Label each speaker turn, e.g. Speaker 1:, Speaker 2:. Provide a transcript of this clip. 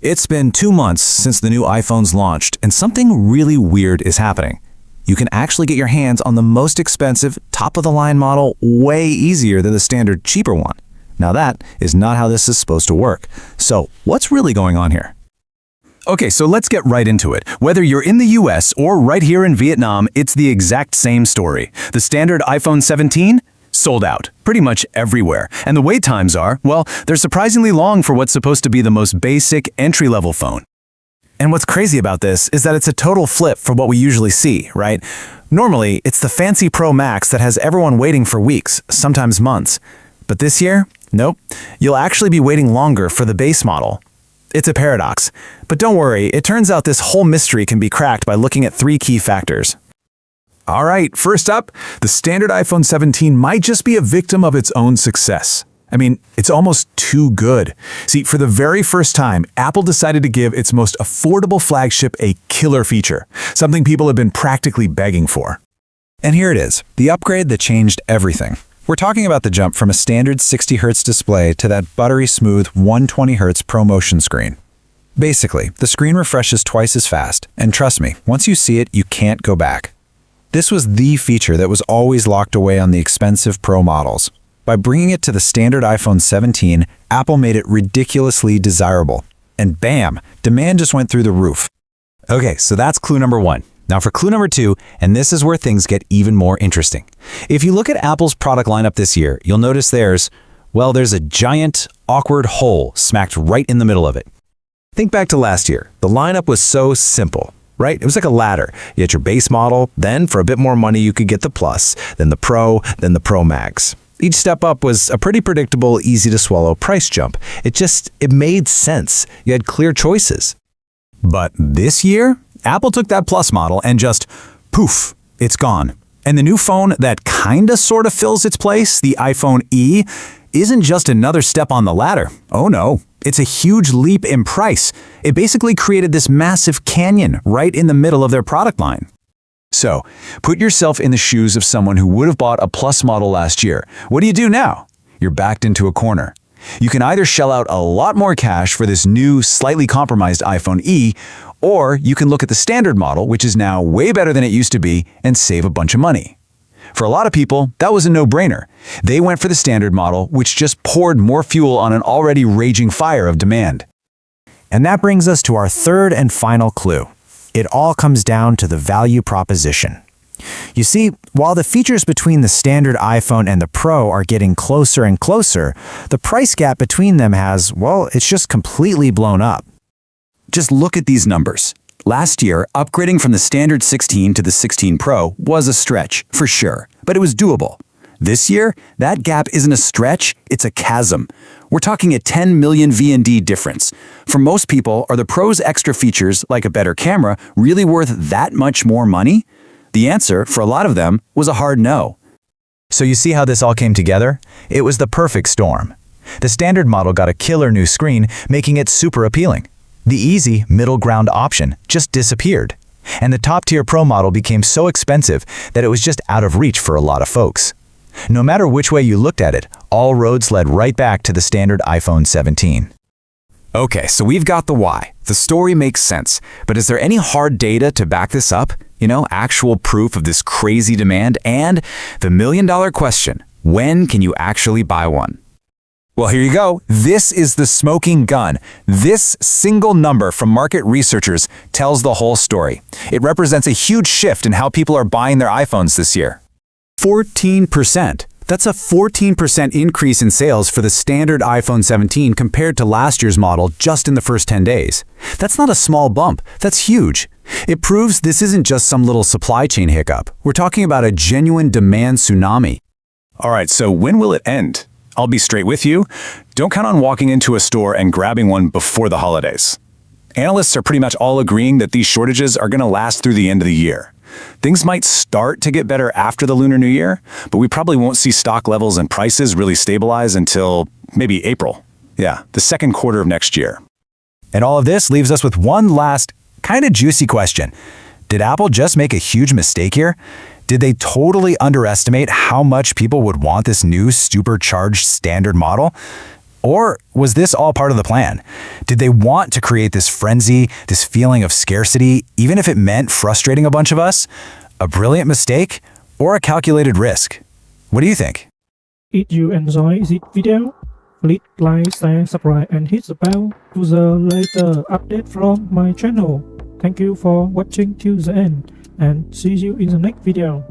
Speaker 1: It's been 2 months since the new iPhone's launched, and something really weird is happening. You can actually get your hands on the most expensive, top-of-the-line model way easier than the standard, cheaper one. Now that is not how this is supposed to work. So what's really going on here? Okay, so let's get right into it. Whether you're in the US or right here in Vietnam, it's the exact same story. The standard iPhone 17? Sold out, pretty much everywhere. And the wait times are, well, they're surprisingly long for what's supposed to be the most basic, entry-level phone. And what's crazy about this is that it's a total flip from what we usually see, right? Normally, it's the fancy Pro Max that has everyone waiting for weeks, sometimes months. But this year, nope. You'll actually be waiting longer for the base model. It's a paradox. But don't worry, it turns out this whole mystery can be cracked by looking at 3 key factors.
Speaker 2: All right, first up, the standard iPhone 17 might just be a victim of its own success. I mean, it's almost too good. See, for the very first time, Apple decided to give its most affordable flagship a killer feature, something people have been practically begging for.
Speaker 1: And here it is, the upgrade that changed everything. We're talking about the jump from a standard 60Hz display to that buttery smooth 120Hz ProMotion screen. Basically, the screen refreshes twice as fast, and trust me, once you see it, you can't go back. This was the feature that was always locked away on the expensive Pro models. By bringing it to the standard iPhone 17, Apple made it ridiculously desirable. And bam, demand just went through the roof. Okay, so that's clue number 1. Now for clue number 2, and this is where things get even more interesting. If you look at Apple's product lineup this year, you'll notice there's a giant, awkward hole smacked right in the middle of it. Think back to last year. The lineup was so simple. Right? It was like a ladder. You had your base model, then for a bit more money you could get the Plus, then the Pro, then the Pro Max. Each step up was a pretty predictable, easy-to-swallow price jump. It made sense. You had clear choices. But this year, Apple took that Plus model and just, poof, it's gone. And the new phone that kinda sorta fills its place, the iPhone E, isn't just another step on the ladder. Oh no. It's a huge leap in price. It basically created this massive canyon right in the middle of their product line. So, put yourself in the shoes of someone who would have bought a Plus model last year. What do you do now? You're backed into a corner. You can either shell out a lot more cash for this new, slightly compromised iPhone E, or you can look at the standard model, which is now way better than it used to be, and save a bunch of money. For a lot of people, that was a no-brainer. They went for the standard model, which just poured more fuel on an already raging fire of demand. And that brings us to our third and final clue. It all comes down to the value proposition. You see, while the features between the standard iPhone and the Pro are getting closer and closer, the price gap between them it's just completely blown up. Just look at these numbers. Last year, upgrading from the standard 16 to the 16 Pro was a stretch, for sure, but it was doable. This year, that gap isn't a stretch, it's a chasm. We're talking a 10 million VND difference. For most people, are the Pro's extra features, like a better camera, really worth that much more money? The answer, for a lot of them, was a hard no. So you see how this all came together? It was the perfect storm. The standard model got a killer new screen, making it super appealing. The easy, middle ground option just disappeared. And the top-tier Pro model became so expensive that it was just out of reach for a lot of folks. No matter which way you looked at it, all roads led right back to the standard iPhone 17. Okay, so we've got the why. The story makes sense. But is there any hard data to back this up? Actual proof of this crazy demand? And the million-dollar question, when can you actually buy one? Well, here you go. This is the smoking gun. This single number from market researchers tells the whole story. It represents a huge shift in how people are buying their iPhones this year. 14%. That's a 14% increase in sales for the standard iPhone 17 compared to last year's model just in the first 10 days. That's not a small bump. That's huge. It proves this isn't just some little supply chain hiccup. We're talking about a genuine demand tsunami.
Speaker 2: All right, so when will it end? I'll be straight with you. Don't count on walking into a store and grabbing one before the holidays. Analysts are pretty much all agreeing that these shortages are going to last through the end of the year. Things might start to get better after the Lunar New Year, but we probably won't see stock levels and prices really stabilize until maybe April. Yeah, the second quarter of next year.
Speaker 1: And all of this leaves us with one last, kind of juicy question. Did Apple just make a huge mistake here? Did they totally underestimate how much people would want this new supercharged standard model? Or was this all part of the plan? Did they want to create this frenzy, this feeling of scarcity, even if it meant frustrating a bunch of us? A brilliant mistake or a calculated risk? What do you think?
Speaker 3: If you enjoy this video, please like, share, subscribe and hit the bell to the latest update from my channel. Thank you for watching till the end and see you in the next video.